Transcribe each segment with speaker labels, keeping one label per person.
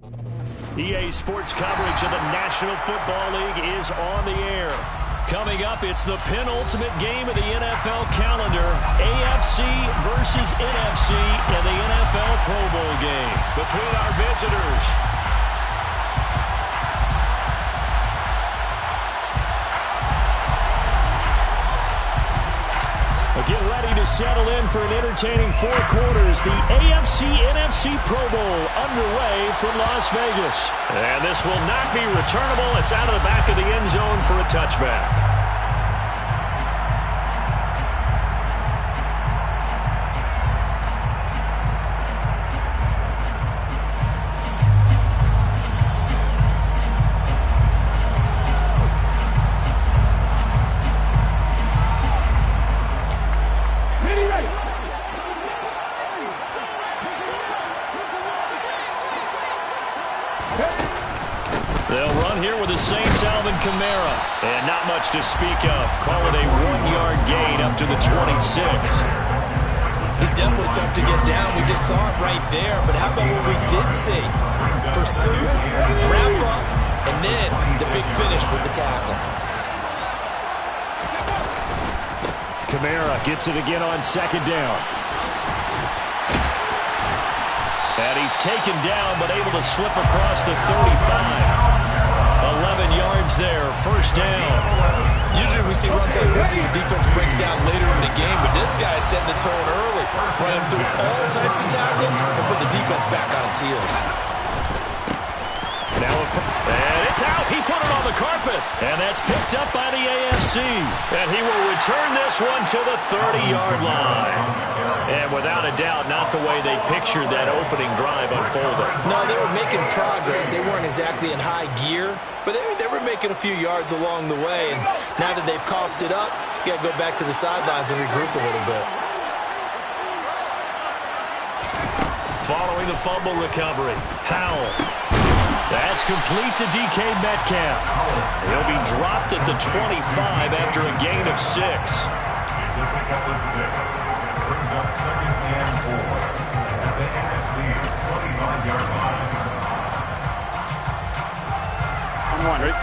Speaker 1: EA Sports coverage of the National Football League is on the air. Coming up, it's the penultimate game of the NFL calendar. AFC versus NFC in the NFL Pro Bowl game between our visitors. Get ready to settle in for an entertaining 4 quarters. The AFC-NFC Pro Bowl underway from Las Vegas. And this will not be returnable. It's out of the back of the end zone for a touchback. They'll run here with the Saints' Alvin Kamara. And not much to speak of. Call it a 1-yard gain up to the 26.
Speaker 2: He's definitely tough to get down. We just saw it right there. But how about what we did see? Pursuit, wrap up, and then the big finish with the tackle.
Speaker 1: Kamara gets it again on 2nd down. And he's taken down, but able to slip across the 35. 11 yards there, 1st down.
Speaker 2: Usually we see runs like this as the defense breaks down later in the game, but this guy is setting the tone early, running through all types of tackles and putting the defense back on its heels.
Speaker 1: Now, and it's out. He put it on the carpet, and that's picked up by the AFC. And he will return this one to the 30-yard line. And without a doubt, not the way they pictured that opening drive unfolding.
Speaker 2: No, they were making progress. They weren't exactly in high gear, but they were making a few yards along the way. And now that they've coughed it up, you got to go back to the sidelines and regroup a little bit.
Speaker 1: Following the fumble recovery, Howell. That's complete to DK Metcalf. He'll be dropped at the 25 after a gain of 6.
Speaker 3: Brings up 2nd and 4 at the NFC's 25-yard line.
Speaker 4: On 1, ready?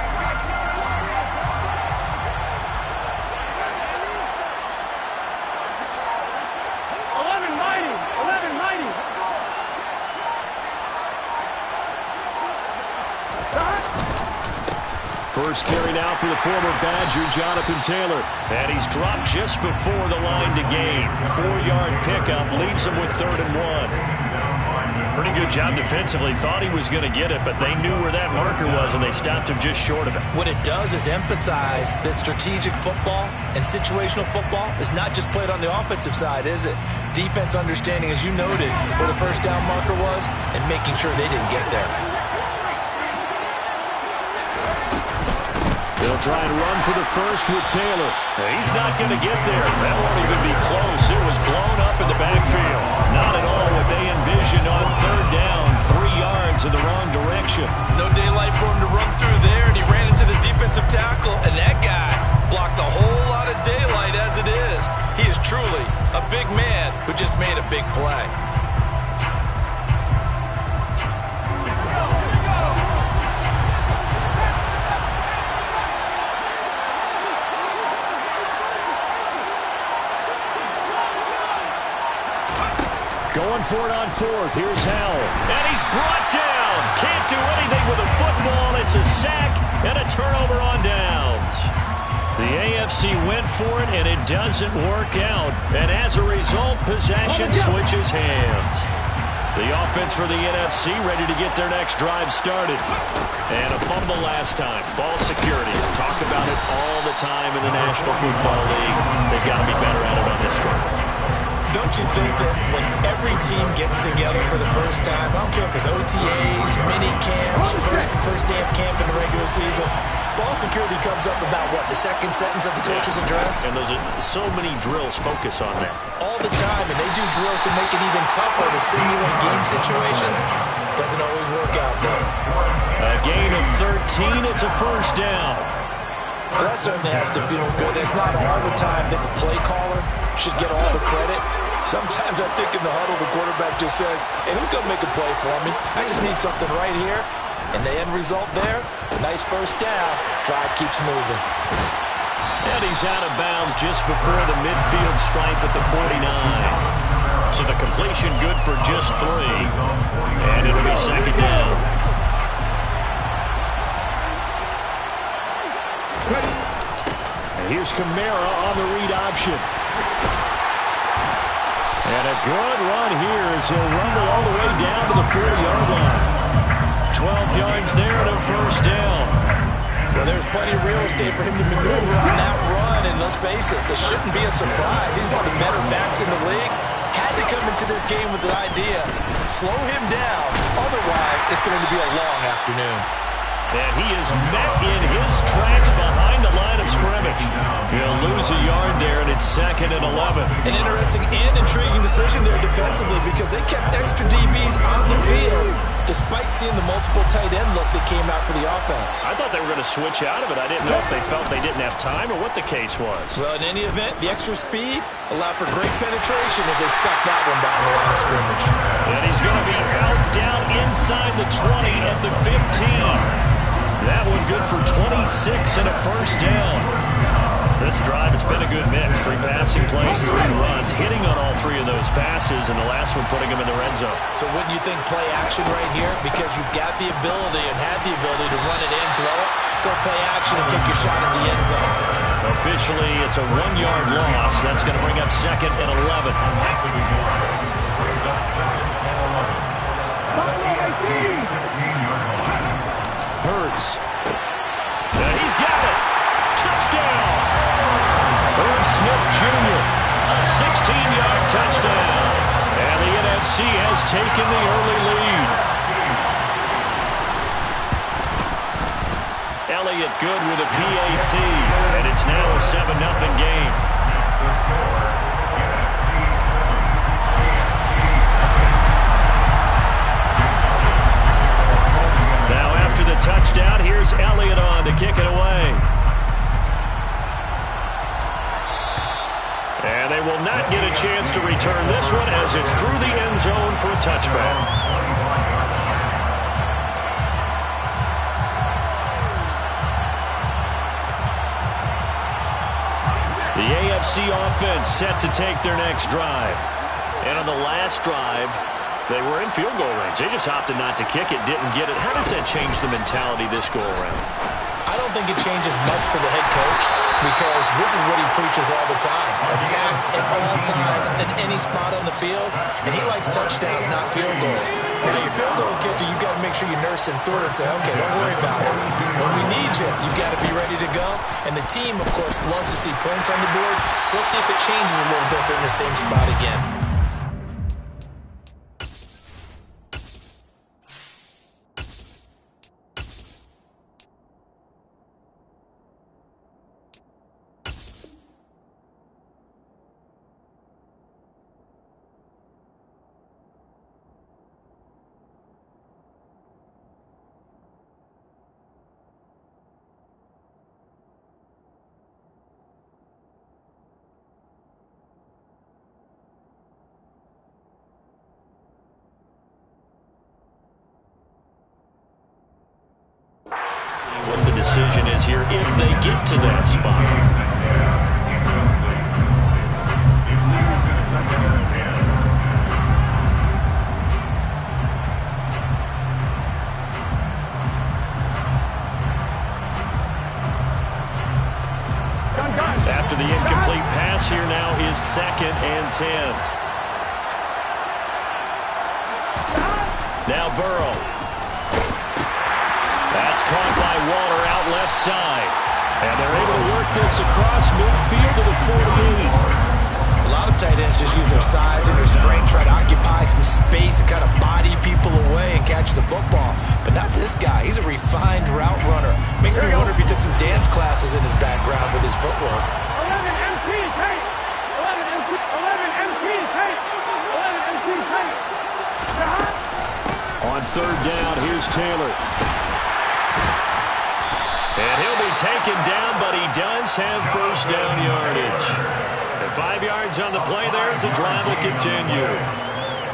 Speaker 1: First carry now for the former Badger, Jonathan Taylor. And he's dropped just before the line to gain. 4-yard pickup leaves him with 3rd and 1. Pretty good job defensively. Thought he was going to get it, but they knew where that marker was, and they stopped him just short of it.
Speaker 2: What it does is emphasize that strategic football and situational football is not just played on the offensive side, is it? Defense understanding, as you noted, where the first down marker was and making sure they didn't get there.
Speaker 1: They'll try and run for the first with Taylor. He's not going to get there. That won't even be close. It was blown up in the backfield. Not at all what they envisioned on 3rd down. 3 yards in the wrong direction.
Speaker 2: No daylight for him to run through there, and he ran into the defensive tackle, and that guy blocks a whole lot of daylight as it is. He is truly a big man who just made a big play.
Speaker 1: Going for it on 4th. Here's Howell. And he's brought down. Can't do anything with a football. It's a sack and a turnover on downs. The AFC went for it, and it doesn't work out. And as a result, possession switches hands. The offense for the NFC ready to get their next drive started. And a fumble last time. Ball security. Talk about it all the time in the National Football League. They've got to be better at it on this drive.
Speaker 2: Don't you think that when every team gets together for the first time, I don't care if it's OTAs, mini camps, first day of camp in the regular season, ball security comes up about, what, the 2nd sentence of the coach's address?
Speaker 1: And those are so many drills focus on that.
Speaker 2: All the time, and they do drills to make it even tougher to simulate game situations. Doesn't always work out, though.
Speaker 1: A gain of 13, it's a 1st down.
Speaker 5: Well, that certainly has to feel good. It's not all the time that the play caller should get all the credit.
Speaker 2: Sometimes I think in the huddle, the quarterback just says, hey, who's going to make a play for me? I just need something right here. And the end result there, nice first down. Drive keeps moving.
Speaker 1: And he's out of bounds just before the midfield stripe at the 49. So the completion good for just 3. And it'll be second down. And here's Kamara on the read option. And a good run here as he'll rumble all the way down to the 40-yard line. 12 yards there and a first down.
Speaker 2: Well, there's plenty of real estate for him to maneuver on that run, and let's face it, this shouldn't be a surprise. He's one of the better backs in the league. Had to come into this game with the idea, slow him down, otherwise it's going to be a long afternoon.
Speaker 1: And he is met in his tracks behind the line of scrimmage. He'll lose a yard there, and it's 2nd and 11.
Speaker 2: An interesting and intriguing decision there defensively because they kept extra DBs on the field despite seeing the multiple tight end look that came out for the offense.
Speaker 1: I thought they were going to switch out of it. I didn't know if they felt they didn't have time or what the case was.
Speaker 2: Well, in any event, the extra speed allowed for great penetration as they stuck that one behind the line of scrimmage.
Speaker 1: And he's going to be out down inside the 20 at the 15. That one good for 26 and a first down. This drive, it's been a good mix. 3 passing plays, 3 runs, hitting on all 3 of those passes, and the last one putting him in the red zone.
Speaker 2: So wouldn't you think play action right here? Because you've got the ability and had the ability to run it in, throw it, go play action and take your shot at the end zone.
Speaker 1: Officially, it's a 1-yard loss. That's going to bring up 2nd and 11. Hurts. And he's got it. Touchdown. Irv Smith Jr. A 16-yard touchdown. And the NFC has taken the early lead. Elliott good with a PAT. And it's now a 7-0 game. Now after the touchdown, here's Elliott on to kick it away. And they will not get a chance to return this one as it's through the end zone for a touchback. The AFC offense set to take their next drive. And on the last drive, they were in field goal range. They just opted not to kick it, didn't get it. How does that change the mentality this go-around?
Speaker 2: I don't think it changes much for the head coach because this is what he preaches all the time. Attack at all times in any spot on the field, and he likes touchdowns, not field goals. Now, your field goal kicker, you got to make sure you nurse him through it and say, okay, don't worry about it. When we need you, you've got to be ready to go. And the team, of course, loves to see points on the board, so let's see if it changes a little bit if they're in the same spot again.
Speaker 1: What the decision is here if they get to that spot. After the incomplete pass, here now is 2nd and 10. Now Burrow. That's caught by Waller out left side. And they're able to work this across midfield to the 48.
Speaker 2: A lot of tight ends just use their size and their strength, try to occupy some space and kind of body people away and catch the football. But not this guy. He's a refined route runner. Makes me wonder if he took some dance classes in his background with his footwork.
Speaker 4: 11 MT tape. 11 MT tape. 11 MT tape.
Speaker 1: On 3rd down, here's Taylor. And he'll be taken down, but he does have first down yardage. And 5 yards yards on the play there as the drive will continue.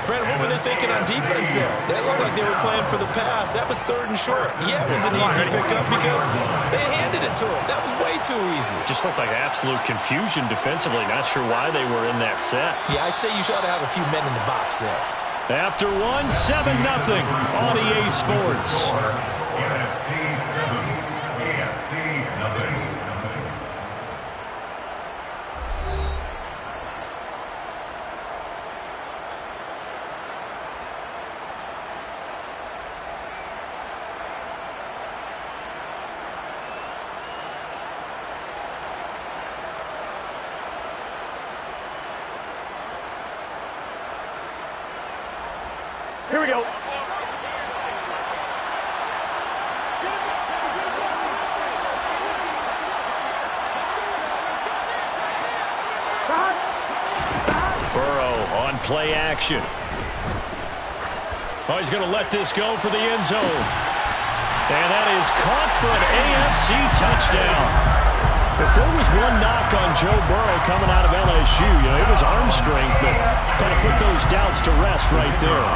Speaker 2: Brandon, what were they thinking on defense there? They looked like they were playing for the pass. That was 3rd and short. Yeah, it was an easy pickup because they handed it to him. That was way too easy.
Speaker 1: Just looked like absolute confusion defensively. Not sure why they were in that set.
Speaker 2: Yeah, I'd say you should have a few men in the box there.
Speaker 1: After 7-0 on EA Sports.
Speaker 3: NFC 7, AFC nothing.
Speaker 4: Here we go.
Speaker 1: Burrow on play action. Oh, he's going to let this go for the end zone. And that is caught for an AFC touchdown. If there was one knock on Joe Burrow coming out of LSU, it was arm strength, but kind of put those doubts to rest right there.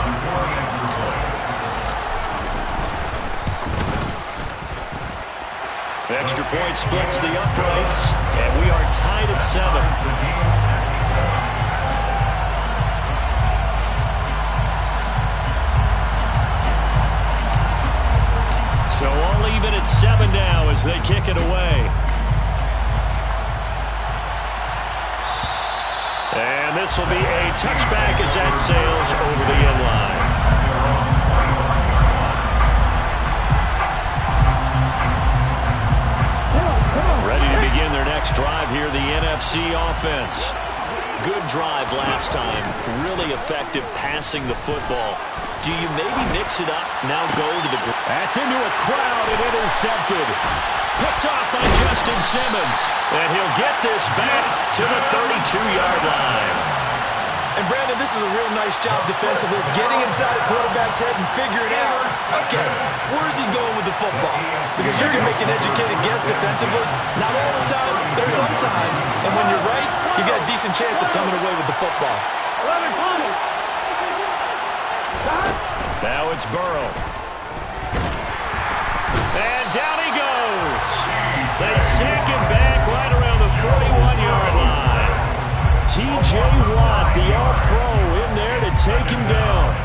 Speaker 1: The extra point splits the uprights, and we are tied at 7. So all even at 7 now as they kick it away. And this will be a touchback as that sails over the end line. Ready to begin their next drive here, the NFC offense. Good drive last time. Really effective passing the football. Do you maybe mix it up, now go to the... That's into a crowd and intercepted. Picked off by Justin Simmons. And he'll get this back to the 32-yard line.
Speaker 2: And Brandon, this is a real nice job defensively, getting inside a quarterback's head and figuring out, okay, where's he going with the football? Because you can make an educated guess defensively. Not all the time, but sometimes. And when you're right, you got a decent chance of coming away with the football.
Speaker 4: 11 corners.
Speaker 1: Now it's Burrow. And down he goes. They sack him back right around the 41-yard line. T.J. Watt, the All-Pro, in there to take him down.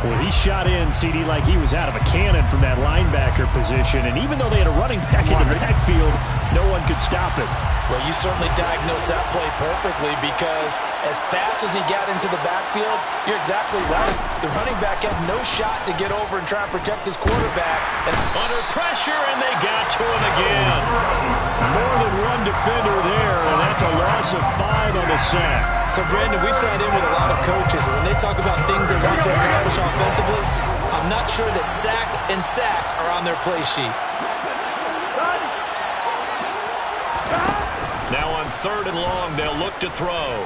Speaker 1: Well, he shot in, CD, like he was out of a cannon from that linebacker position. And even though they had a running back in the backfield, no one could stop it.
Speaker 2: Well, you certainly diagnosed that play perfectly because as fast as he got into the backfield, you're exactly right. The running back had no shot to get over and try and protect his quarterback. And
Speaker 1: under pressure, and they got to him again. More than one defender there, and that's a loss of 5 on the sack.
Speaker 2: So, Brandon, we sat in with a lot of coaches, and when they talk about things they want to accomplish offensively, I'm not sure that sack and sack are on their play sheet.
Speaker 1: Now on 3rd and long, they'll look to throw.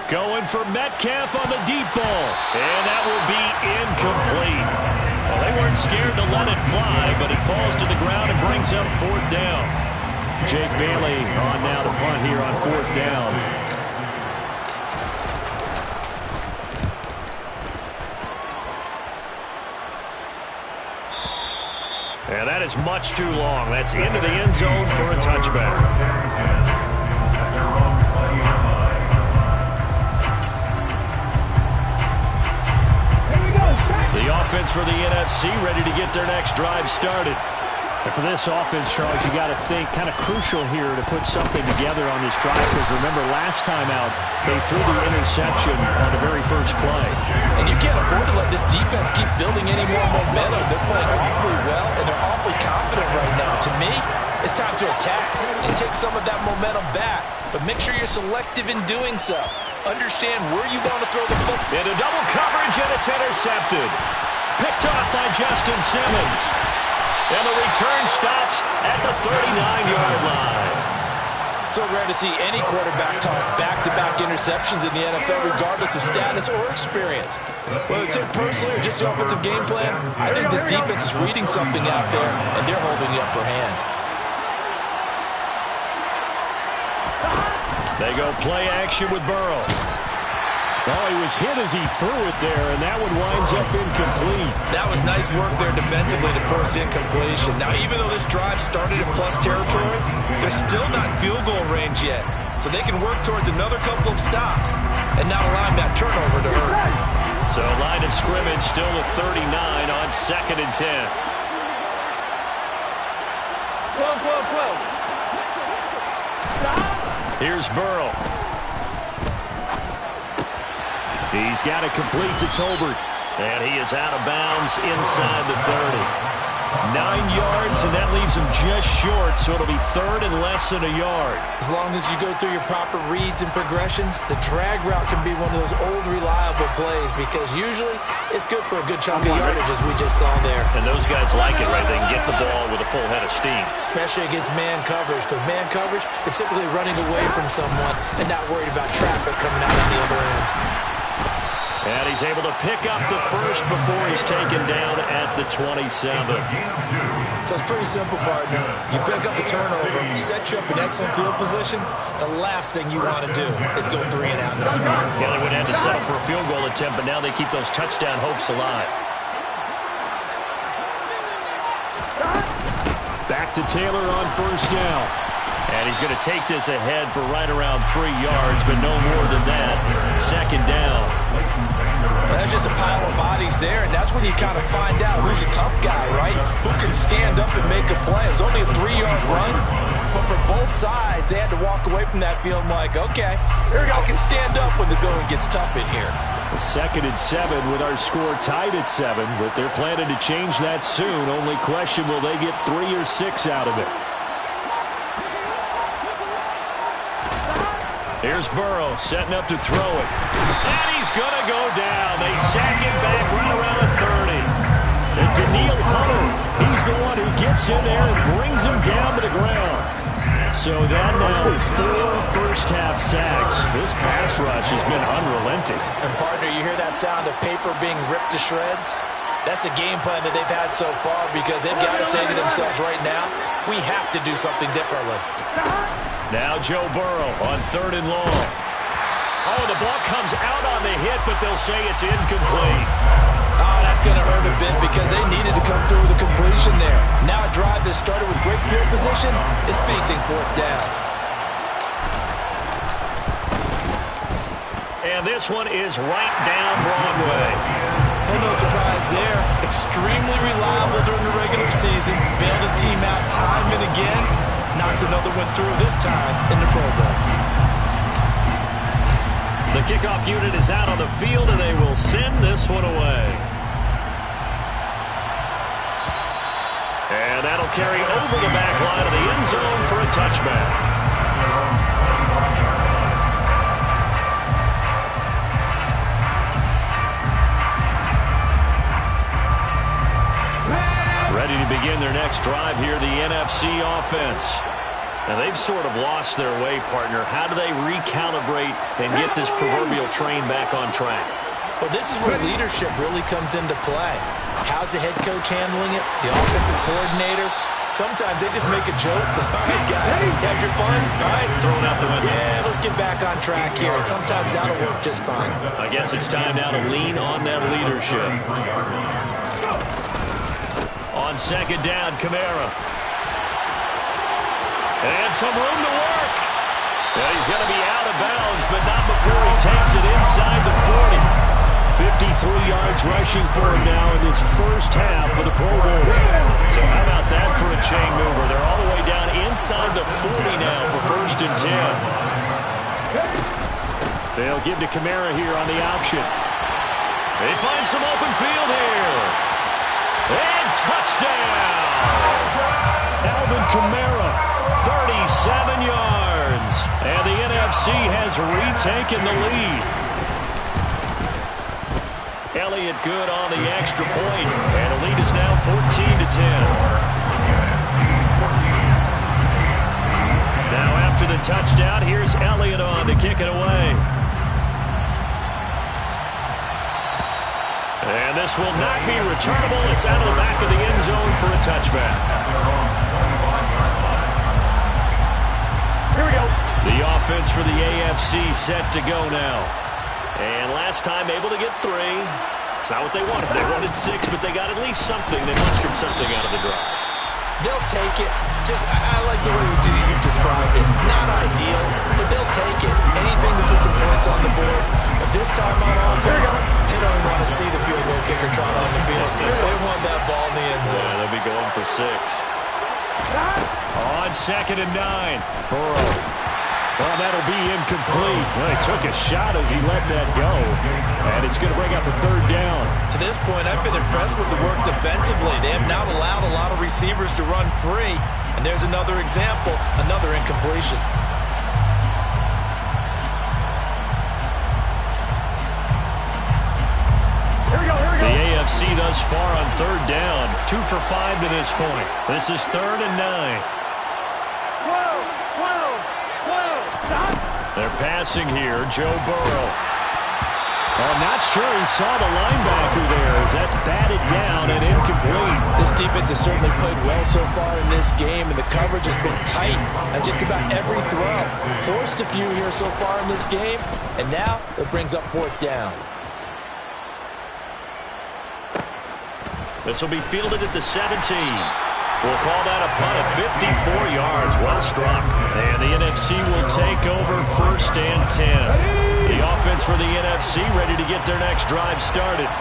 Speaker 1: Going for Metcalf on the deep ball. And that will be incomplete. Well, they weren't scared to let it fly, but it falls to the ground and brings up 4th down. Jake Bailey on now to punt here on 4th down. And that is much too long. That's into the end zone for a touchback. The offense for the NFC ready to get their next drive started. And for this offense, Charles, you got to think kind of crucial here to put something together on this drive because remember last time out they threw the interception on the very first play.
Speaker 2: And you can't afford to let this defense keep building any more momentum. They're playing awfully well and they're awfully confident right now. To me, it's time to attack and take some of that momentum back. But make sure you're selective in doing so. Understand where you want to throw the football.
Speaker 1: Into double coverage, and it's intercepted. Picked off by Justin Simmons. And the return stops at the 39-yard line.
Speaker 2: So rare to see any quarterback toss back-to-back interceptions in the NFL, regardless of status or experience. Whether it's him personally or just the offensive game plan, I think this defense is reading something out there, and they're holding the upper hand.
Speaker 1: They go play action with Burrow. Oh, he was hit as he threw it there, and that one winds up incomplete.
Speaker 2: That was nice work there defensively to force incompletion. Now, even though this drive started in plus territory, they're still not in field goal range yet. So they can work towards another couple of stops and not allow that turnover to hurt.
Speaker 1: So line of scrimmage still at 39 on 2nd and 10.
Speaker 4: 12.
Speaker 1: Here's Burrow. He's got it complete to Tolbert. And he is out of bounds inside the 30. 9 yards, and that leaves him just short, so it'll be 3rd and less than a yard.
Speaker 2: As long as you go through your proper reads and progressions, the drag route can be one of those old, reliable plays because usually it's good for a good chunk of yardage, as we just saw there.
Speaker 1: And those guys like it, right? They can get the ball with a full head of steam.
Speaker 2: Especially against man coverage, because man coverage, they're typically running away from someone and not worried about traffic coming out on the other end.
Speaker 1: And he's able to pick up the first before he's taken down at the 27.
Speaker 2: So it's pretty simple, partner. You pick up a turnover, set you up in excellent field position. The last thing you want to do is go 3 and out in this spot.
Speaker 1: Yeah, they would have to settle for a field goal attempt, but now they keep those touchdown hopes alive. Back to Taylor on 1st down. And he's going to take this ahead for right around 3 yards, but no more than that. 2nd down.
Speaker 2: There's just a pile of bodies there, and that's when you kind of find out who's a tough guy, right? Who can stand up and make a play. It was only a 3-yard run, but for both sides, they had to walk away from that feeling like, okay, I can stand up when the going gets tough in here.
Speaker 1: 2nd and 7 with our score tied at 7, but they're planning to change that soon. Only question, will they get 3 or 6 out of it? Here's Burrow setting up to throw it. And he's going to go down. They sack him back right around the 30. And Daniil Hunter, he's the one who gets in there and brings him down to the ground. So that now 4 first-half sacks. This pass rush has been unrelenting.
Speaker 2: And, partner, you hear that sound of paper being ripped to shreds? That's a game plan that they've had so far because they've got to say to themselves right now, we have to do something differently.
Speaker 1: Now Joe Burrow on 3rd and long. Oh, the ball comes out on the hit, but they'll say it's incomplete.
Speaker 2: Oh, that's going to hurt a bit because they needed to come through with a completion there. Now a drive that started with great field position is facing 4th down.
Speaker 1: And this one is right down Broadway.
Speaker 2: Oh, no surprise there. Extremely reliable during the regular season. Bailed his team out time and again. Knocks another one through this time in the Pro Bowl.
Speaker 1: The kickoff unit is out on the field, and they will send this one away. And that'll carry over the back line of the end zone for a touchback. Ready to begin their next drive here, the NFC offense. Now, they've sort of lost their way, partner. How do they recalibrate and get this proverbial train back on track?
Speaker 2: Well, this is where leadership really comes into play. How's the head coach handling it? The offensive coordinator? Sometimes they just make a joke. All right, guys, had your fun? All right,
Speaker 1: throw it out the window.
Speaker 2: Yeah, let's get back on track here. And sometimes that'll work just fine.
Speaker 1: I guess it's time now to lean on that leadership. On 2nd down, Kamara. And some room to work. And he's going to be out of bounds, but not before he takes it inside the 40. 53 yards rushing for him now in this first half of the Pro Bowl. So how about that for a chain mover? They're all the way down inside the 40 now for 1st and 10. They'll give to Kamara here on the option. They find some open field here. And touchdown! Alvin Kamara, 37 yards. And the NFC has retaken the lead. Elliott good on the extra point. And the lead is now 14-10. Now after the touchdown, here's Elliott on to kick it away. And this will not be returnable. It's out of the back of the end zone for a touchback.
Speaker 4: Here we go.
Speaker 1: The offense for the AFC set to go now. And last time able to get 3. It's not what they wanted. They wanted 6, but they got at least something. They mustered something out of the drive.
Speaker 2: They'll take it. I like the way you described it. Not ideal, but they'll take it. Anything to put some points on the board. But this time on offense, they don't want to see the field goal kicker trot on the field. They want that ball in the end zone.
Speaker 1: Yeah, they'll be going for 6. On 2nd and 9. Burrow. Well, that'll be incomplete. Well, he took a shot as he let that go. And it's going to bring up a 3rd down.
Speaker 2: To this point, I've been impressed with the work defensively. They have not allowed a lot of receivers to run free. And there's another example, another incompletion.
Speaker 1: The AFC thus far on 3rd down. 2 for 5 to this point. This is 3rd and 9. They're passing here. Joe Burrow. I'm not sure he saw the linebacker there as that's batted down and incomplete.
Speaker 2: This defense has certainly played well so far in this game, and the coverage has been tight on just about every throw. Forced a few here so far in this game, and now it brings up 4th down.
Speaker 1: This will be fielded at the 17. We'll call that a punt at 54 yards. Well struck. And the NFC will take over 1st and 10. The offense for the NFC ready to get their next drive started.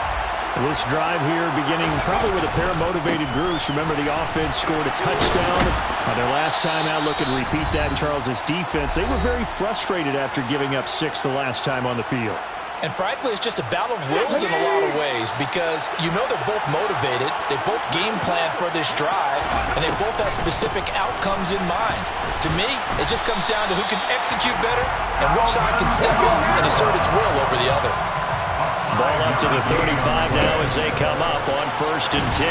Speaker 1: This drive here beginning probably with a pair of motivated groups. Remember, the offense scored a touchdown on their last time out. Looking to repeat that in Charles's defense. They were very frustrated after giving up 6 the last time on the field.
Speaker 2: And frankly, it's just a battle of wills in a lot of ways because you know they're both motivated, they both game plan for this drive, and they both have specific outcomes in mind. To me, it just comes down to who can execute better and which side can step up and assert its will over the other.
Speaker 1: Ball up to the 35 now as they come up on 1st and 10.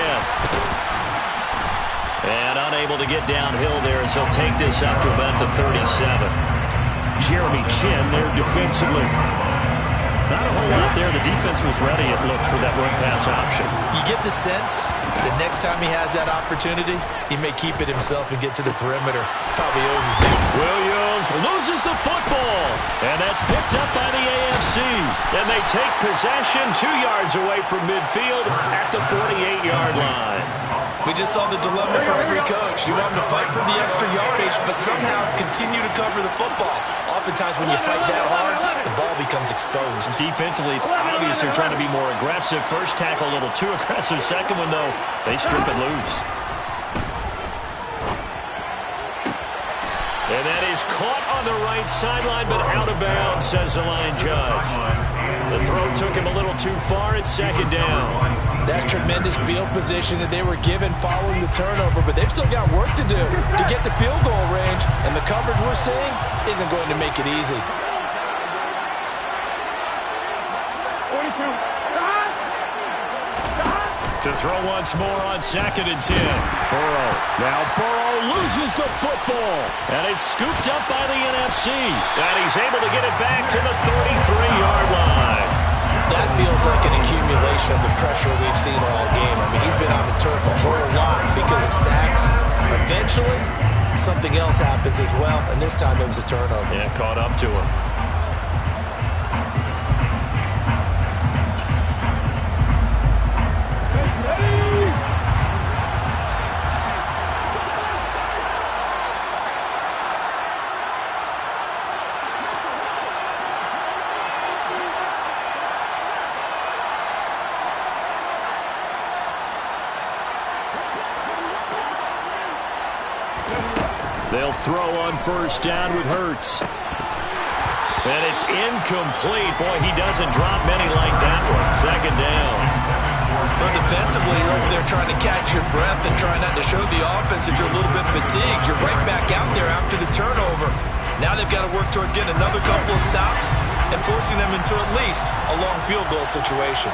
Speaker 1: And unable to get downhill there as he'll take this up to about the 37. Jeremy Chin there defensively. Not a whole lot there. The defense was ready, it looked, for that run-pass option.
Speaker 2: You get the sense that next time he has that opportunity, he may keep it himself and get to the perimeter. Probably owes his big.
Speaker 1: Williams loses the football. And that's picked up by the AFC. And they take possession 2 yards away from midfield at the 48-yard line.
Speaker 2: We just saw the dilemma for every coach. You want him to fight for the extra yardage, but somehow continue to cover the football. Oftentimes when you fight that hard, the ball becomes exposed.
Speaker 1: Defensively, it's obvious they're trying to be more aggressive. First tackle a little too aggressive. Second one, though, they strip it loose. And that is caught on the right sideline, but out of bounds, says the line judge. The throw took him a little too far. It's 2nd down.
Speaker 2: That's tremendous field position that they were given following the turnover, but they've still got work to do to get the field goal range, and the coverage we're seeing isn't going to make it easy.
Speaker 4: 42.
Speaker 1: To throw once more on 2nd and 10. Burrow. Now Burrow loses the football. And it's scooped up by the NFC. And he's able to get it back to the 33-yard line.
Speaker 2: That feels like an accumulation of the pressure we've seen all game. I mean, he's been on the turf a whole lot because of sacks. Eventually, something else happens as well, and this time it was a turnover.
Speaker 1: Yeah, caught up to him. They'll throw on 1st down with Hurts. And it's incomplete. Boy, he doesn't drop many like that one. 2nd down.
Speaker 2: But defensively, you're over there trying to catch your breath and try not to show the offense that you're a little bit fatigued. You're right back out there after the turnover. Now they've got to work towards getting another couple of stops and forcing them into at least a long field goal situation.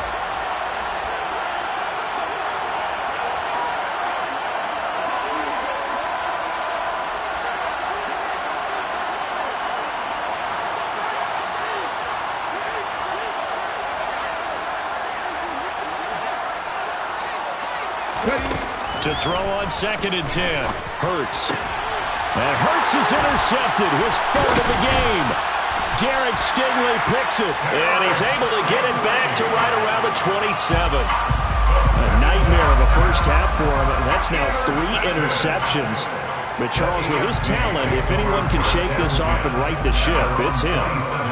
Speaker 1: To throw on 2nd and 10. Hurts. And Hurts is intercepted, his third of the game. Derek Stingley picks it, and he's able to get it back to right around the 27. A nightmare of a first half for him. That's now 3 interceptions. But Charles, with his talent, if anyone can shake this off and right the ship, it's him.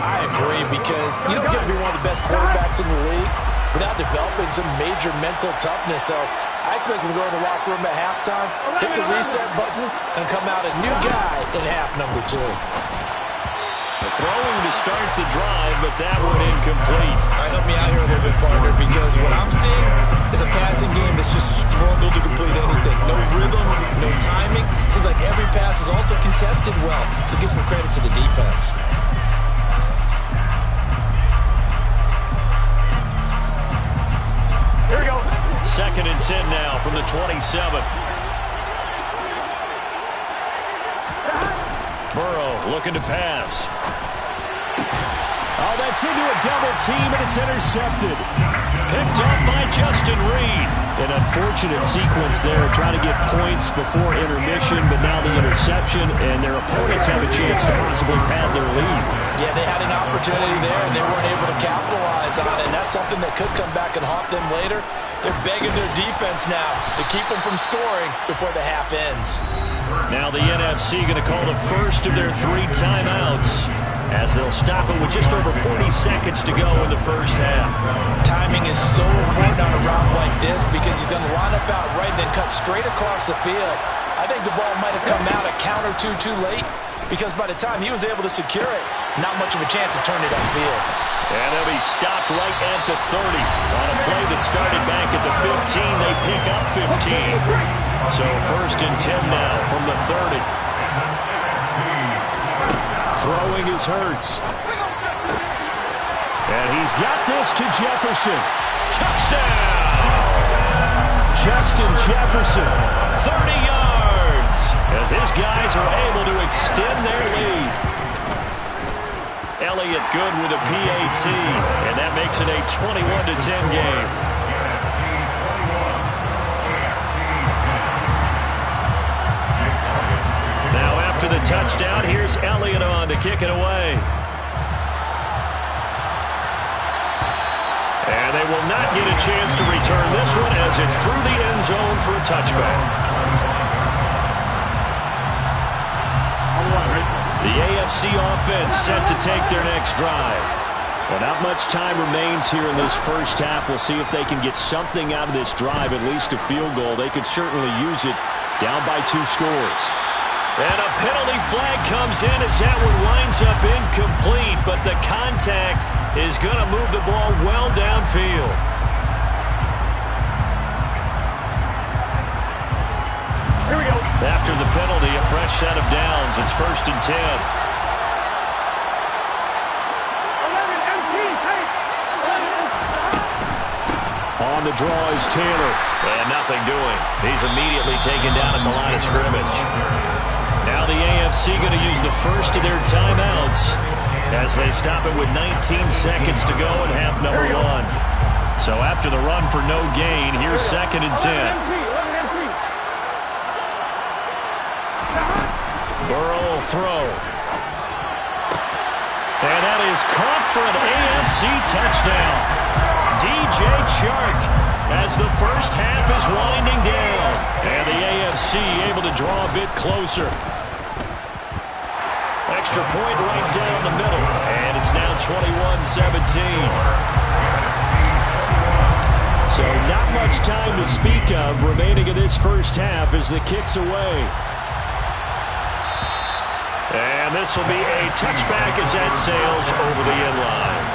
Speaker 2: I agree, because you don't get to be one of the best quarterbacks in the league without developing some major mental toughness. So I expect him to go in the locker room at halftime, hit the reset button, and come out a new guy in half number 2.
Speaker 1: Throwing to start the drive, but that one incomplete.
Speaker 2: All right, help me out here a little bit, partner, because what I'm seeing is a passing game that's just struggled to complete anything. No rhythm, no timing. Seems like every pass is also contested well, so give some credit to the defense.
Speaker 4: Here we go.
Speaker 1: 2nd and 10 now from the 27. Burrow looking to pass. Oh, that's into a double team, and it's intercepted. Picked up by Justin Reed. An unfortunate sequence there, trying to get points before intermission, but now the interception, and their opponents have a chance to possibly pad their lead.
Speaker 2: Yeah, they had an opportunity there, and they weren't able to capitalize on it, and that's something that could come back and haunt them later. They're begging their defense now to keep them from scoring before the half ends.
Speaker 1: Now the NFC going to call the first of their 3 timeouts, as they'll stop it with just over 40 seconds to go in the first half.
Speaker 2: Timing is so important on a route like this, because he's going to line up out right and then cut straight across the field. I think the ball might have come out a count or two too late, because by the time he was able to secure it, not much of a chance to turn it upfield.
Speaker 1: And they'll be stopped right at the 30. On a play that started back at the 15, they pick up 15. So 1st and 10 now from the 30. Throwing is Hurts. And he's got this to Jefferson. Touchdown! Justin Jefferson, 30 yards, as his guys are able to extend their lead. Elliott good with a PAT, and that makes it a 21-10 game. Now after the touchdown, here's Elliott on to kick it away. And they will not get a chance to return this one, as it's through the end zone for a touchback. The AFC offense set to take their next drive. Well, not much time remains here in this first half. We'll see if they can get something out of this drive, at least a field goal. They could certainly use it, down by 2 scores. And a penalty flag comes in as that one winds up incomplete, but the contact is going to move the ball well downfield.
Speaker 4: Here we go.
Speaker 1: After the penalty, a fresh set of downs. It's 1st and 10.
Speaker 4: 11 MT, take. 11
Speaker 1: On the draw is Taylor. And nothing doing. He's immediately taken down at the line of scrimmage. Now the AFC going to use the first of their timeouts as they stop it with 19 seconds to go in half number 1. So after the run for no gain, here's 2nd and 10. Burrow will throw. And that is caught for an AFC touchdown. DJ Chark, as the first half is winding down. And the AFC able to draw a bit closer. Extra point right down the middle. And it's now 21-17. So not much time to speak of remaining in this first half as the kick's away. And this will be a touchback as that sails over the end line.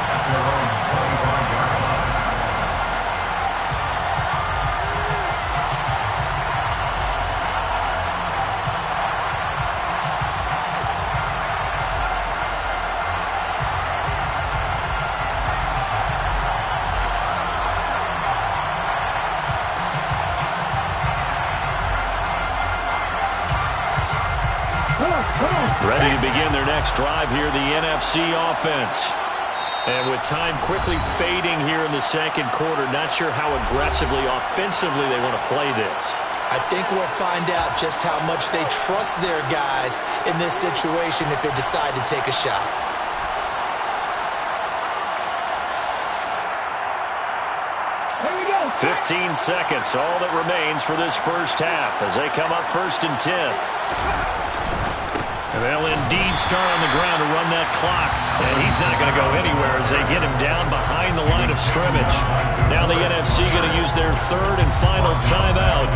Speaker 1: Ready to begin their next drive here, the NFC offense. And with time quickly fading here in the second quarter, not sure how aggressively, offensively they want to play this.
Speaker 2: I think we'll find out just how much they trust their guys in this situation if they decide to take a shot.
Speaker 4: Here we go.
Speaker 1: 15 seconds, all that remains for this first half as they come up 1st and 10. And they'll indeed start on the ground to run that clock. And he's not going to go anywhere as they get him down behind the line of scrimmage. Now the NFC going to use their 3rd and final timeout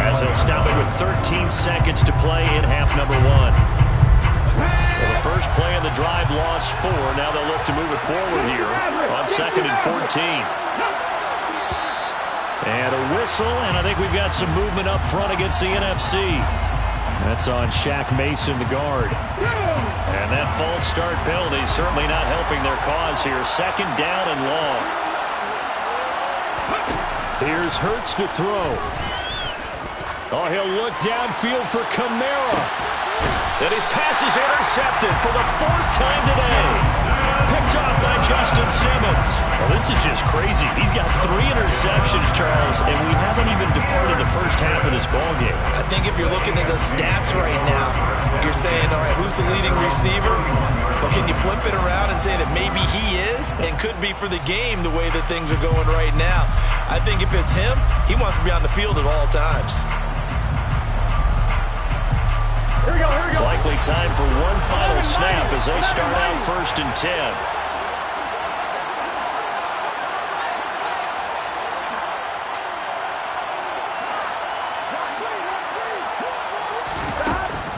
Speaker 1: as they'll stop it with 13 seconds to play in half number 1. Well, the first play of the drive lost 4. Now they'll look to move it forward here on 2nd and 14. And a whistle, and I think we've got some movement up front against the NFC. That's on Shaq Mason, the guard. And that false start penalty certainly not helping their cause here. 2nd down and long. Here's Hurts to throw. Oh, he'll look downfield for Kamara. And his pass is intercepted for the 4th time today. Picked off by Justin Simmons. Well, this is just crazy. He's got 3 interceptions, Charles, and we haven't even departed the first half of this ballgame.
Speaker 2: I think if you're looking at the stats right now, you're saying, all right, who's the leading receiver? But can you flip it around and say that maybe he is and could be for the game the way that things are going right now? I think if it's him, he wants to be on the field at all times.
Speaker 4: Here we go, here we go.
Speaker 1: Likely time for one final snap as they start out 1st and 10.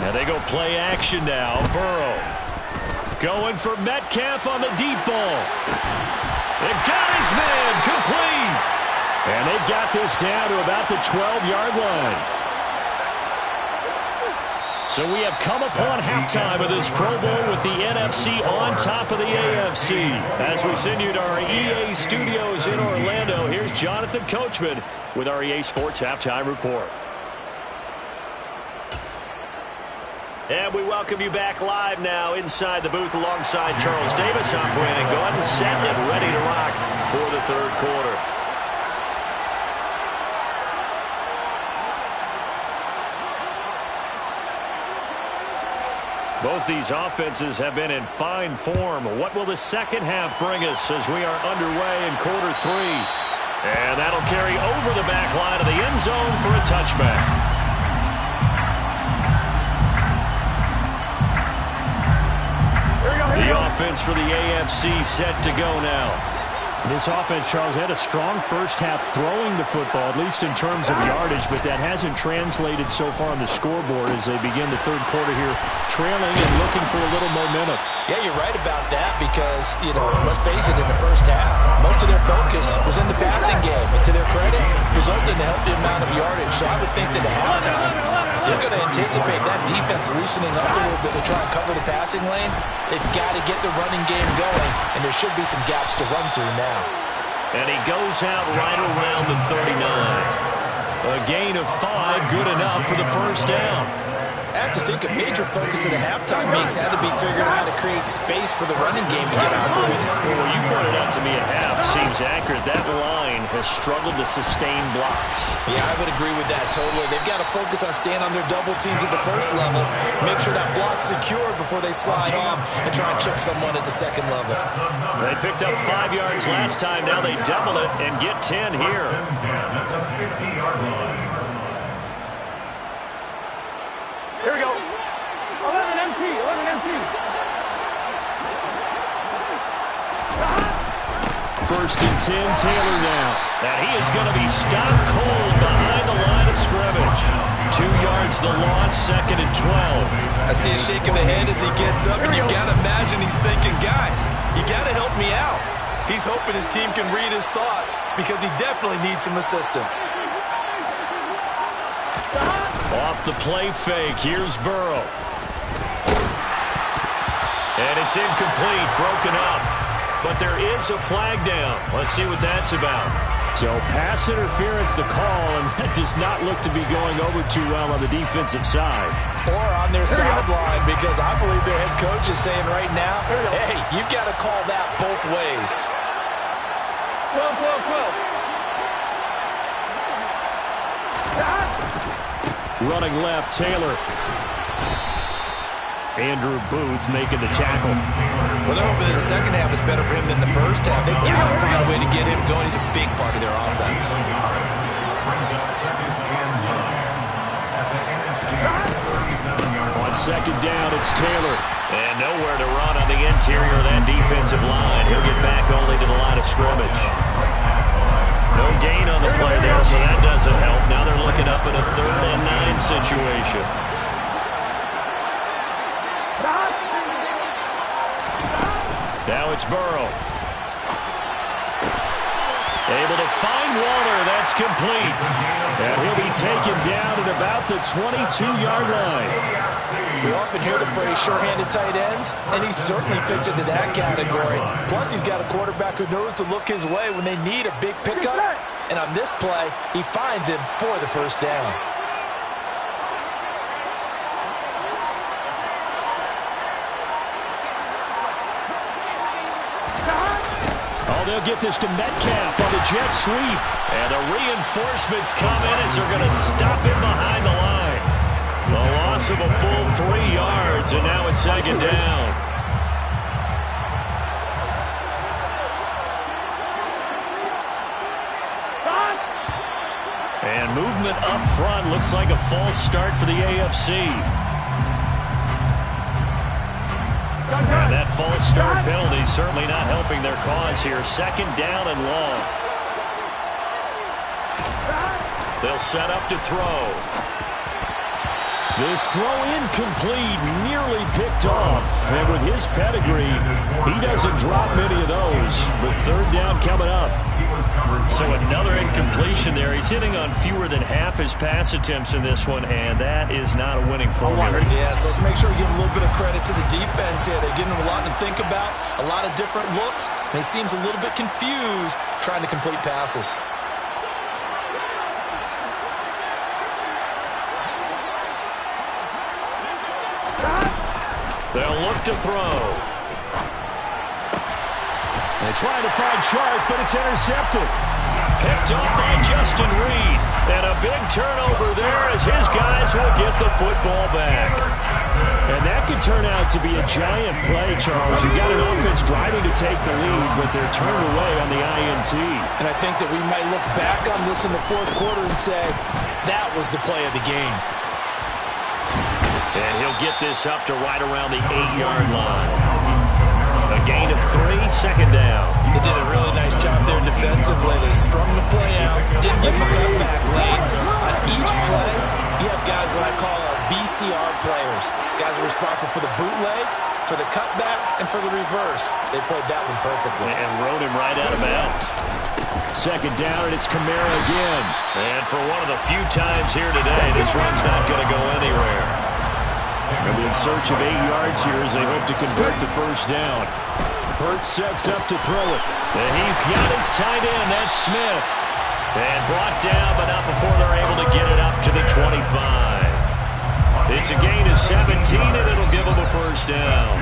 Speaker 1: And they go play action now. Burrow going for Metcalf on the deep ball. It got his man complete. And they've got this down to about the 12-yard line. So we have come upon halftime of this Pro Bowl with the NFC on top of the AFC. As we send you to our EA studios in Orlando, here's Jonathan Coachman with our EA Sports Halftime Report. And we welcome you back live now inside the booth alongside Charles Davis. I'm Brandon Gaudin, set and ready to rock for the 3rd quarter. Both these offenses have been in fine form. What will the second half bring us as we are underway in quarter 3? And that'll carry over the back line of the end zone for a touchback. The offense for the AFC set to go now.
Speaker 5: This offense, Charles, had a strong first half throwing the football, at least in terms of yardage, but that hasn't translated so far on the scoreboard as they begin the 3rd quarter here, trailing and looking for a little momentum.
Speaker 2: Yeah, you're right about that because, let's face it, in the first half, most of their focus was in the passing game. And to their credit, resulted in a healthy amount of yardage. So I would think that at halftime, they're going to anticipate that defense loosening up a little bit to try and cover the passing lanes. They've got to get the running game going, and there should be some gaps to run through now.
Speaker 1: And he goes out right around the 39. A gain of 5, good enough for the first down.
Speaker 2: I have to think a major focus of the halftime meetings had to be figuring out how to create space for the running game to get operated.
Speaker 1: Well, what you pointed out to me at half seems accurate. That line has struggled to sustain blocks.
Speaker 2: Yeah, I would agree with that totally. They've got to focus on staying on their double teams at the first level, make sure that block's secure before they slide off and try and chip someone at the second level.
Speaker 1: They picked up 5 yards last time. Now they double it and get 10 here.
Speaker 4: Here we go. 11 MT, 11 MT.
Speaker 1: 1st and 10, Taylor now. And he is going to be stopped cold behind the line of scrimmage. 2 yards the loss, 2nd and 12.
Speaker 2: I see a shake of the head as he gets up, and you got to imagine he's thinking, guys, you got to help me out. He's hoping his team can read his thoughts because he definitely needs some assistance.
Speaker 1: Off the play fake, here's Burrow. And it's incomplete, broken up. But there is a flag down. Let's see what that's about.
Speaker 5: So pass interference the call, and that does not look to be going over too well on the defensive side.
Speaker 2: Or on their sideline, because I believe their head coach is saying right now, hey, you've got to call that both ways.
Speaker 4: 12, 12, 12.
Speaker 5: Running left, Taylor. Andrew Booth making the tackle.
Speaker 2: Well, they're hoping that the second half is better for him than the first half. They've got to find a way to get him going. He's a big part of their offense.
Speaker 5: On second down, it's Taylor.
Speaker 1: And nowhere to run on the interior of that defensive line. He'll get back only to the line of scrimmage. No gain on the play there, so that doesn't help. Now they're looking up in a 3rd and 9 situation. Now it's Burrow. Able to find Waller. That's complete.
Speaker 5: And he'll be taken down at about the 22-yard line.
Speaker 2: We often hear the phrase sure-handed tight ends, and he certainly fits into that category. Plus, he's got a quarterback who knows to look his way when they need a big pickup. And on this play, he finds him for the first down.
Speaker 5: Oh, they'll get this to Metcalf on the jet sweep.
Speaker 1: And the reinforcements come in as they're going to stop him behind the line. A loss of a full 3 yards, and now it's second down. And movement up front looks like a false start for the AFC. And that false start penalty is certainly not helping their cause here. Second down and long. They'll set up to throw.
Speaker 5: This throw incomplete, nearly picked off. And with his pedigree, he doesn't drop many of those. But third down coming up.
Speaker 1: So another incompletion there. He's hitting on fewer than half his pass attempts in this one, and that is not a winning formula.
Speaker 2: Yeah, so let's make sure we give a little bit of credit to the defense here. They're giving him a lot to think about, a lot of different looks, and he seems a little bit confused trying to complete passes.
Speaker 1: They'll look to throw.
Speaker 5: They try to find Chark, but it's intercepted.
Speaker 1: Picked up by Justin Reed. And a big turnover there as his guys will get the football back.
Speaker 5: And that could turn out to be a giant play, Charles. You've got an offense driving to take the lead, but they're turned away on the INT.
Speaker 2: And I think that we might look back on this in the fourth quarter and say, that was the play of the game.
Speaker 1: And he'll get this up to right around the 8-yard line. A gain of 3, second down.
Speaker 2: They did a really nice job there defensively. They strung the play out, didn't give him a cutback lane. On each play, you have guys what I call our BCR players. Guys are responsible for the bootleg, for the cutback, and for the reverse. They played that one perfectly.
Speaker 1: And rode him right out of bounds.
Speaker 5: Second down, and it's Kamara again.
Speaker 1: And for one of the few times here today, this run's not going to go anywhere.
Speaker 5: They'll be in search of 8 yards here as they hope to convert the first down. Hurts sets up to throw it.
Speaker 1: And he's got his tight end. That's Smith. And brought down, but not before they're able to get it up to the 25. It's a gain of 17, and it'll give them a first down.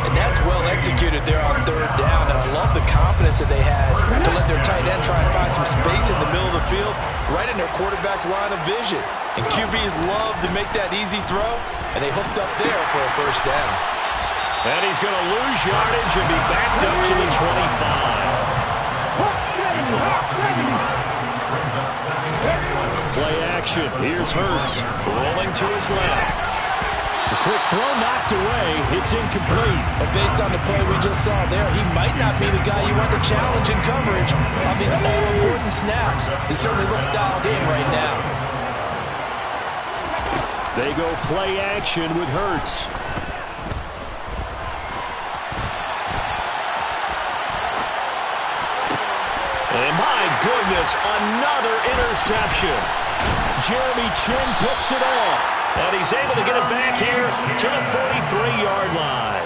Speaker 2: And that's well executed there on third down. And I love the confidence that they had to let their tight end try and find some space in the middle of the field, right in their quarterback's line of vision. And QBs love to make that easy throw, and they hooked up there for a first down.
Speaker 1: And he's going to lose yardage and be backed up to the 25.
Speaker 5: Play action. Here's Hurts.
Speaker 1: Rolling to his left.
Speaker 5: The quick throw knocked away. It's incomplete.
Speaker 2: And based on the play we just saw there, he might not be the guy you want to challenge in coverage on these all-important snaps. He certainly looks dialed in right now.
Speaker 5: They go play action with Hurts.
Speaker 1: And my goodness, another interception.
Speaker 5: Jeremy Chin picks it off.
Speaker 1: And he's able to get it back here to the 43-yard line.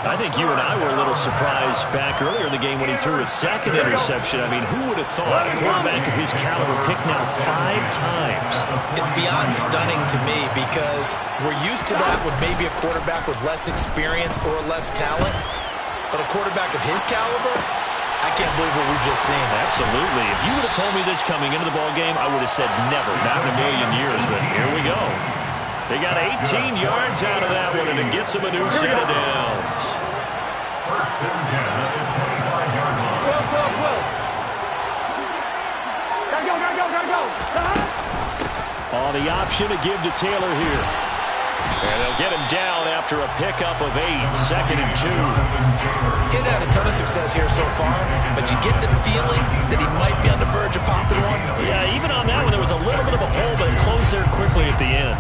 Speaker 1: I think you and I were a little surprised back earlier in the game when he threw his second interception. I mean, who would have thought a quarterback of his caliber picked now 5 times?
Speaker 2: It's beyond stunning to me because we're used to that with maybe a quarterback with less experience or less talent. But a quarterback of his caliber, I can't believe what we've just seen.
Speaker 1: Absolutely. If you would have told me this coming into the ball game, I would have said never, not in a million years, but here we go. They got 18 yards out of that one, and it gets them a new set of downs.
Speaker 3: First and 10 at the 25-yard line.
Speaker 4: Gotta go.
Speaker 1: On the option to give to Taylor here. And they'll get him down after a pickup of 8, 2nd and 2.
Speaker 2: He's had a ton of success here so far, but you get the feeling that he might be on the verge of popping one.
Speaker 1: Yeah, even on that one, there was a little bit of a hole, but it closed there quickly at the end.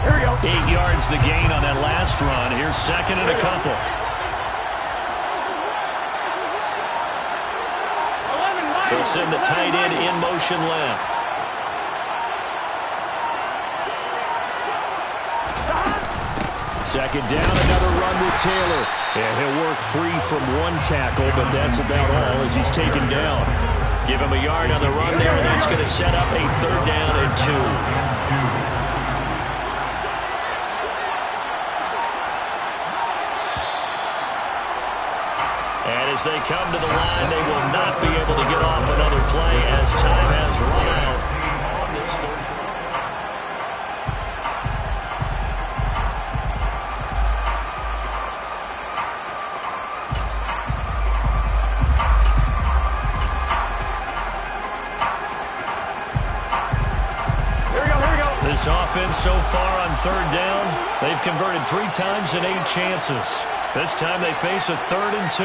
Speaker 4: Here we go.
Speaker 1: 8 yards the gain on that last run. Here's 2nd and a couple.
Speaker 4: 11 wide.
Speaker 1: They'll send the tight end in motion left. Second down, another run with Taylor. Yeah, he'll work free from one tackle, but that's about all as he's taken down. Give him a yard on the run there, and that's going to set up a 3rd down and 2. And as they come to the line, they will not be able to get off another play as time has run out on this 3rd quarter. This offense so far on 3rd down, they've converted 3 times in 8 chances. This time they face a 3rd and 2.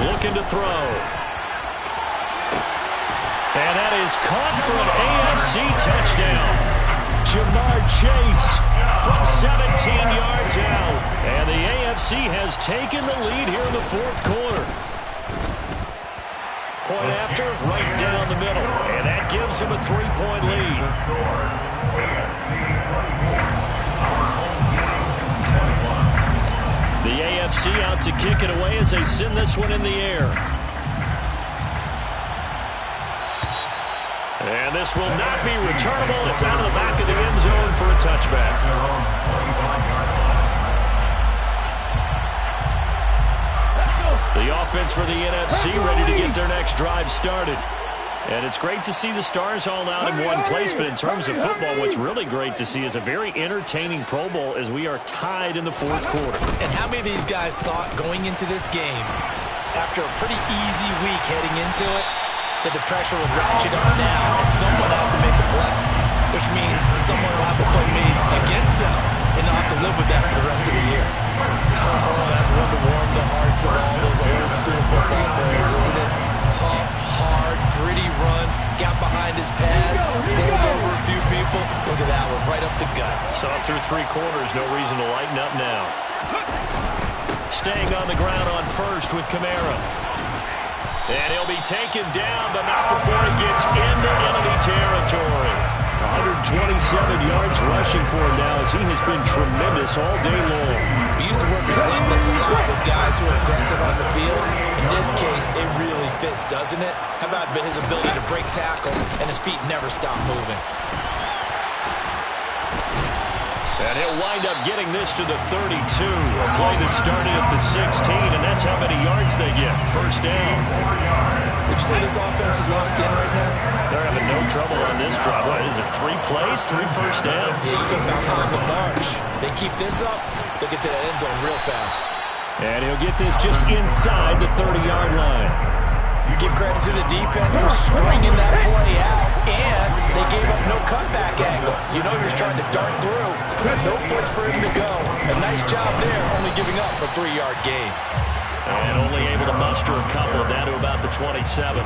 Speaker 1: Looking to throw. And that is caught for an AFC touchdown. Jamar Chase from 17 yards out. And the AFC has taken the lead here in the 4th quarter. Point after, right down the middle. And that gives him a 3-point lead. The AFC out to kick it away as they send this one in the air. And this will not be returnable. It's out of the back of the end zone for a touchback. The offense for the NFC ready to get their next drive started. And it's great to see the stars all out in one place, but in terms of football, what's really great to see is a very entertaining Pro Bowl as we are tied in the 4th quarter.
Speaker 2: And how many of these guys thought going into this game, after a pretty easy week heading into it, that the pressure would ratchet up now and someone has to make a play, which means someone will have a play made against them and not have to live with that for the rest of the year. Oh, that's one to warm the hearts of all those old school football players, isn't it? Tough, hard, gritty run, got behind his pads, bowled over a few people. Look at that one, right up the gut.
Speaker 1: Saw it through 3 quarters, no reason to lighten up now. Staying on the ground on 1st with Kamara. And he'll be taken down, but not before he gets into enemy territory. 127 yards rushing for him now as he has been tremendous all day long.
Speaker 2: We used to work relentless a lot with guys who are aggressive on the field. In this case, it really fits, doesn't it? How about his ability to break tackles and his feet never stop moving?
Speaker 1: And he'll wind up getting this to the 32. A play that started at the 16, and that's how many yards they get. 1st down.
Speaker 2: Would you say this offense is locked in right now?
Speaker 1: They're having no trouble on this drive. What is it, 3 plays, 3 first downs?
Speaker 2: Yeah, you talk about on the march. They keep this up, they'll get to that end zone real fast.
Speaker 1: And he'll get this just inside the 30-yard line.
Speaker 2: Give credit to the defense for stringing that play out, and they gave up no cutback angle. You know you're trying to dart through. No place for him to go. A nice job there, only giving up a 3-yard gain.
Speaker 1: And only able to muster a couple down to about the 27.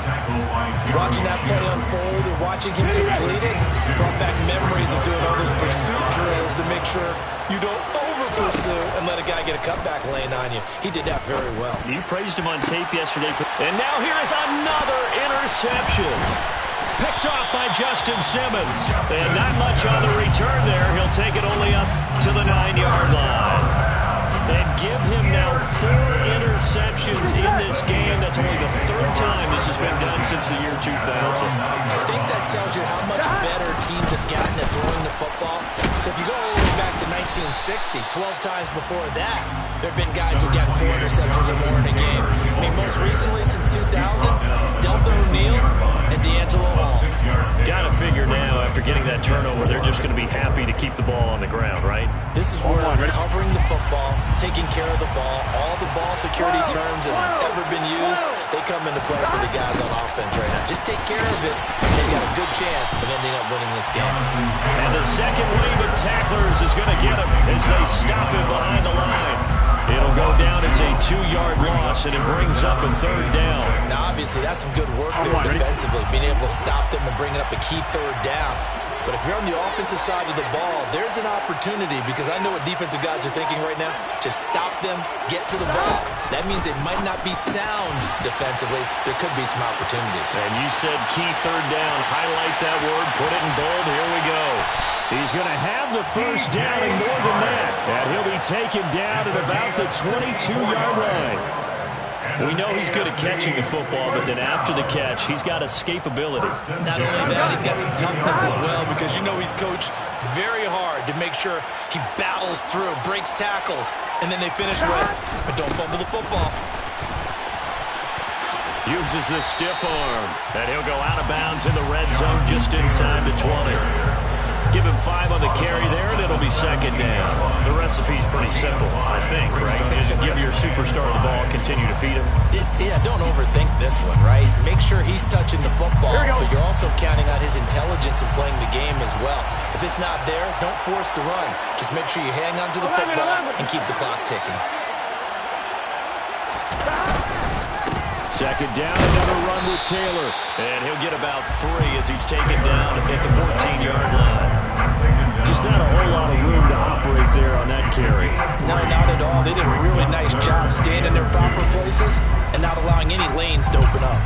Speaker 2: Watching that play unfold and watching him complete it brought back memories of doing all those pursuit drills to make sure you don't over-pursue and let a guy get a cutback lane on you. He did that very well.
Speaker 1: You praised him on tape yesterday. And now here is another interception. Picked off by Justin Simmons. And not much on the return there. He'll take it only up to the 9-yard line. And give him now 4 interceptions in this game. That's only the third time this has been done since the year 2000.
Speaker 2: I think that tells you how much better teams have gotten at throwing the football. If you go all the way back to 1960, 12 times before that, there have been guys who've gotten 4 interceptions or more in a game. I mean, most recently, since 2000, Delta O'Neal and D'Angelo Hall.
Speaker 1: Got to figure now, after getting that turnover, they're just going to be happy to keep the ball on the ground, right?
Speaker 2: This is where covering the football, taking care of the ball, all the ball security terms that have ever been used, they come into play for the guys on offense right now. Just take care of it, and they've got a good chance of ending up winning this game.
Speaker 1: And the second wave of tacklers is going to get him as they stop him behind the line. It'll go down as a 2-yard loss, and it brings up a third down.
Speaker 2: Now, obviously, that's some good work there defensively, being able to stop them and bring up a key third down. But if you're on the offensive side of the ball, there's an opportunity, because I know what defensive guys are thinking right now. Just stop them, get to the ball. That means they might not be sound defensively. There could be some opportunities.
Speaker 1: And you said key third down. Highlight that word. Put it in bold. Here we go. He's going to have the first down and more than that. And he'll be taken down at about the 22-yard line. We know he's good at catching the football, but then after the catch, he's got escapability.
Speaker 2: Not only that, he's got some toughness as well, because you know he's coached very hard to make sure he battles through, breaks tackles, and then they finish with, but don't fumble the football.
Speaker 1: Uses the stiff arm, and he'll go out of bounds in the red zone just inside the 20. Give him 5 on the carry there, and it'll be second down. The recipe's pretty simple, I think, right? Just give your superstar the ball, continue to feed him.
Speaker 2: Yeah, don't overthink this one, right? Make sure he's touching the football, but you're also counting on his intelligence in playing the game as well. If it's not there, don't force the run. Just make sure you hang on to the football and keep the clock ticking.
Speaker 1: Second down, another run with Taylor. And he'll get about 3 as he's taken down at the 14-yard line. Just not a whole lot of room to operate there on that carry.
Speaker 2: No, not at all. They did a really nice job staying in their proper places and not allowing any lanes to open up.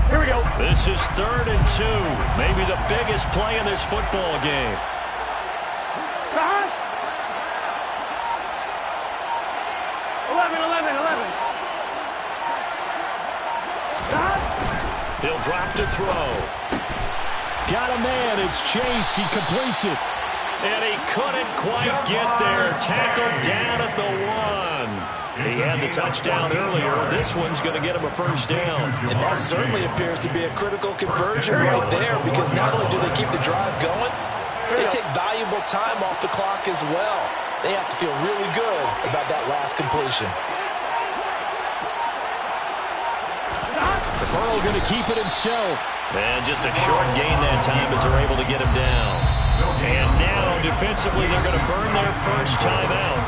Speaker 4: Here we go.
Speaker 1: This is 3rd and 2. Maybe the biggest play in this football game.
Speaker 4: 11.
Speaker 1: He'll drop to throw. Got a man. It's Chase. He completes it. And he couldn't quite get there. Tackled down at the 1. He had the touchdown earlier. This one's going to get him a first down.
Speaker 2: And that certainly appears to be a critical conversion right there, because not only do they keep the drive going, they take valuable time off the clock as well. They have to feel really good about that last completion.
Speaker 1: Burrow going to keep it himself. And just a short gain that time as they're able to get him down. And now, defensively, they're going to burn their first timeout.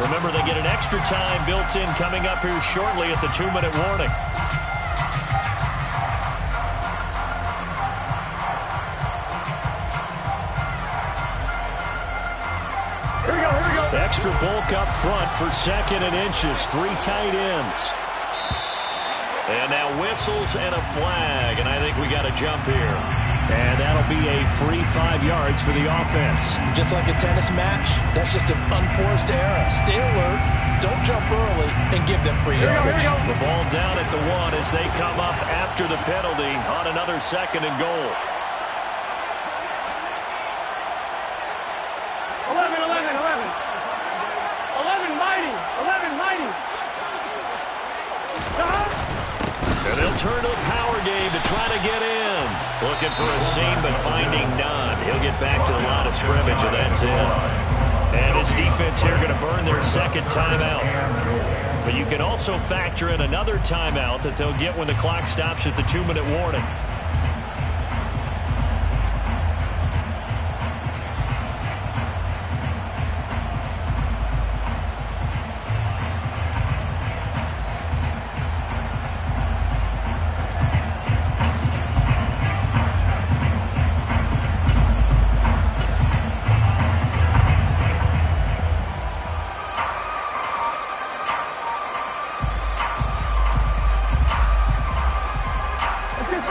Speaker 1: Remember, they get an extra time built in coming up here shortly at the 2-minute warning.
Speaker 4: Here we go.
Speaker 1: Extra bulk up front for 2nd and inches. 3 tight ends. And now whistles and a flag, and I think we got a jump here. And that'll be a free 5 yards for the offense.
Speaker 2: Just like a tennis match, that's just an unforced error. Stay alert, don't jump early, and give them free yardage.
Speaker 1: The ball down at the 1 as they come up after the penalty on another 2nd and goal.
Speaker 4: 11 mighty.
Speaker 1: And they'll turn to the power game to try to get in. Looking for a seam, but finding none. He'll get back to the line of scrimmage, and that's it. And his defense here going to burn their 2nd timeout. But you can also factor in another timeout that they'll get when the clock stops at the 2-minute warning.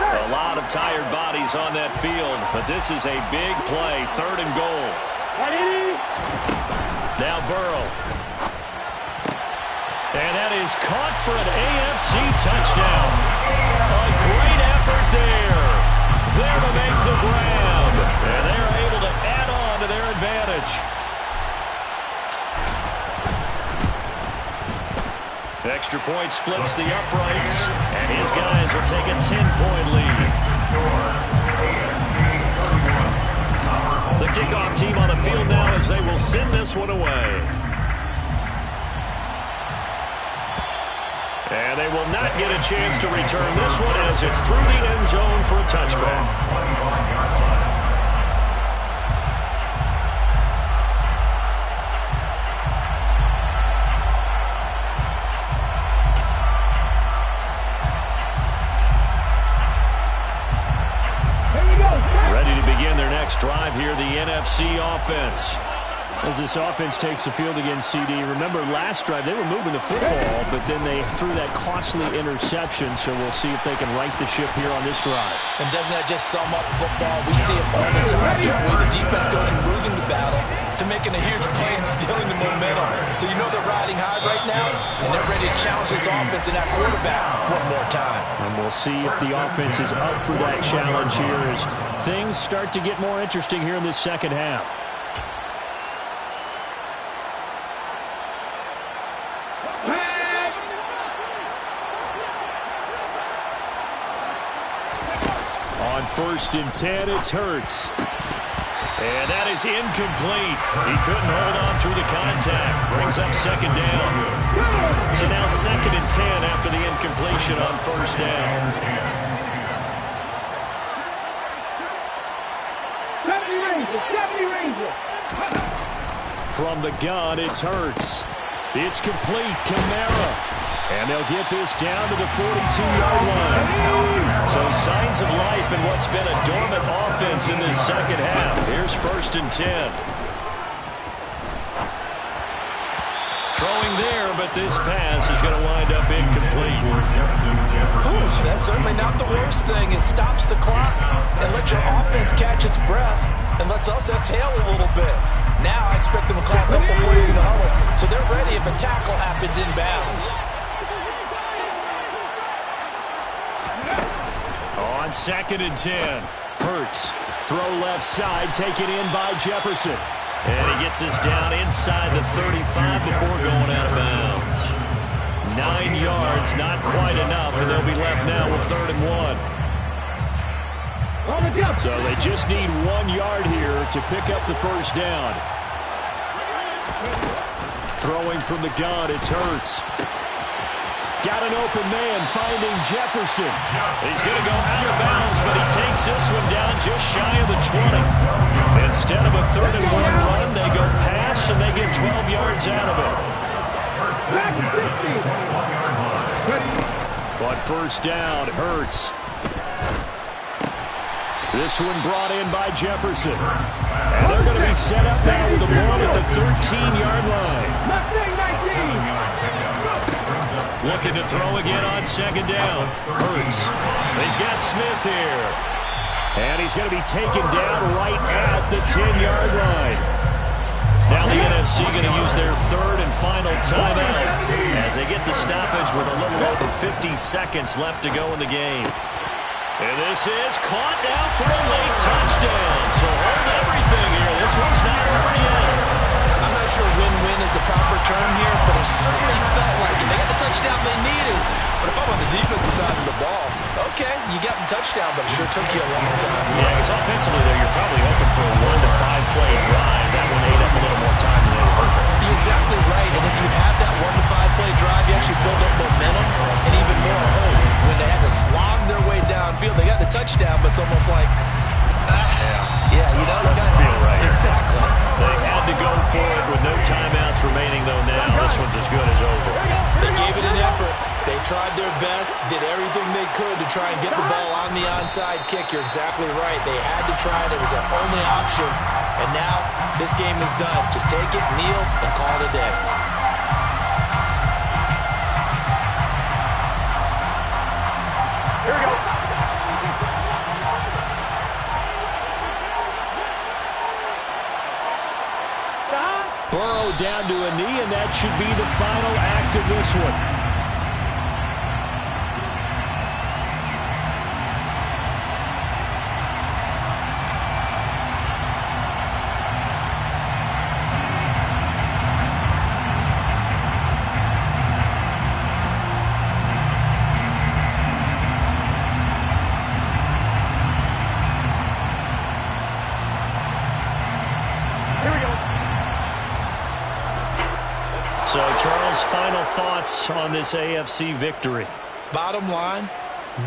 Speaker 5: A lot of tired bodies on that field, but this is a big play, 3rd and goal.
Speaker 1: Now Burrow. And that is caught for an AFC touchdown. A great effort there. There to make the grab. And they're able to add on to their advantage. Extra point splits the uprights. And his guys will take a 10-point lead. The kickoff team on the field now as they will send this one away. And they will not get a chance to return this one as it's through the end zone for a touchback. Drive here, the NFC offense.
Speaker 5: As this offense takes the field against CD, remember last drive they were moving the football, but then they threw that costly interception, so we'll see if they can right the ship here on this drive.
Speaker 2: And doesn't that just sum up football? We see it all the time, don't we? The defense goes from losing the battle to making a huge play and stealing the momentum. So you know they're riding high right now, and they're ready to challenge this offense and that quarterback one more time.
Speaker 5: And we'll see if the offense is up for that challenge here as things start to get more interesting here in this second half.
Speaker 1: On 1st and 10, it's Hurts. And that is incomplete. He couldn't hold on through the contact. Brings up 2nd down. So now 2nd and 10 after the incompletion on 1st down. From the gun, it's Hurts. It's complete. Kamara. And they'll get this down to the 42-yard line. So signs of life in what's been a dormant offense in this second half. Here's 1st and 10. Throwing there, but this pass is going to wind up incomplete.
Speaker 2: That's certainly not the worst thing. It stops the clock and lets your offense catch its breath and lets us exhale a little bit. Now I expect them to call a couple plays in the huddle so they're ready if a tackle happens inbounds.
Speaker 1: On 2nd and 10, Hurts. Throw left side, taken in by Jefferson. And he gets this down inside the 35 before going out of bounds. 9 yards, not quite enough, and they'll be left now with 3rd and 1. So they just need 1 yard here to pick up the 1st down. Throwing from the gun, it's Hurts. Got an open man, finding Jefferson. He's going to go out of bounds, but he takes this one down just shy of the 20. Instead of a 3rd and 1 run, they go pass, and they get 12 yards out of it. But 1st down, Hurts. This one brought in by Jefferson. And they're going to be set up now with the ball at the 13-yard line. Looking to throw again on 2nd down. Hurts. He's got Smith here. And he's going to be taken down right at the 10-yard line. Now the NFC going to use their 3rd and final timeout as they get the stoppage with a little over 50 seconds left to go in the game. And this is caught now for a late touchdown. So hold everything here. This one's not over yet.
Speaker 2: I'm not sure win-win is the proper term here, but it certainly felt like it. They got the touchdown they needed. But if I'm on the defensive side of the ball, okay, you got the touchdown, but it sure took you a long time.
Speaker 1: Yeah, because offensively, though, you're probably hoping for a 1 to 5 play drive. That one ate up a little more time than they were hoping.
Speaker 2: You're exactly right, and if you have that 1 to 5 play drive, you actually build up momentum and even more hope. When they had to slog their way downfield, they got the touchdown, but it's almost like, yeah, you know,
Speaker 1: doesn't feel right.
Speaker 2: Exactly.
Speaker 1: They had to go for it with no timeouts remaining, though. Now this one's as good as over.
Speaker 2: They gave it an effort. They tried their best, did everything they could to try and get the ball on the onside kick. You're exactly right. They had to try it. It was their only option. And now this game is done. Just take it, kneel, and call it a day. Here we go.
Speaker 5: Burrow down to a knee, and that should be the final act of this one. So, Charles, final thoughts on this AFC victory?
Speaker 2: Bottom line,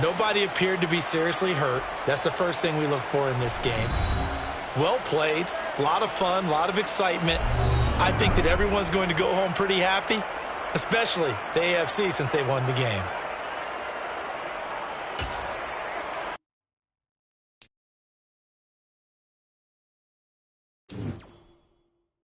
Speaker 2: nobody appeared to be seriously hurt. That's the first thing we look for in this game. Well played, a lot of fun, a lot of excitement. I think that everyone's going to go home pretty happy, especially the AFC since they won the game.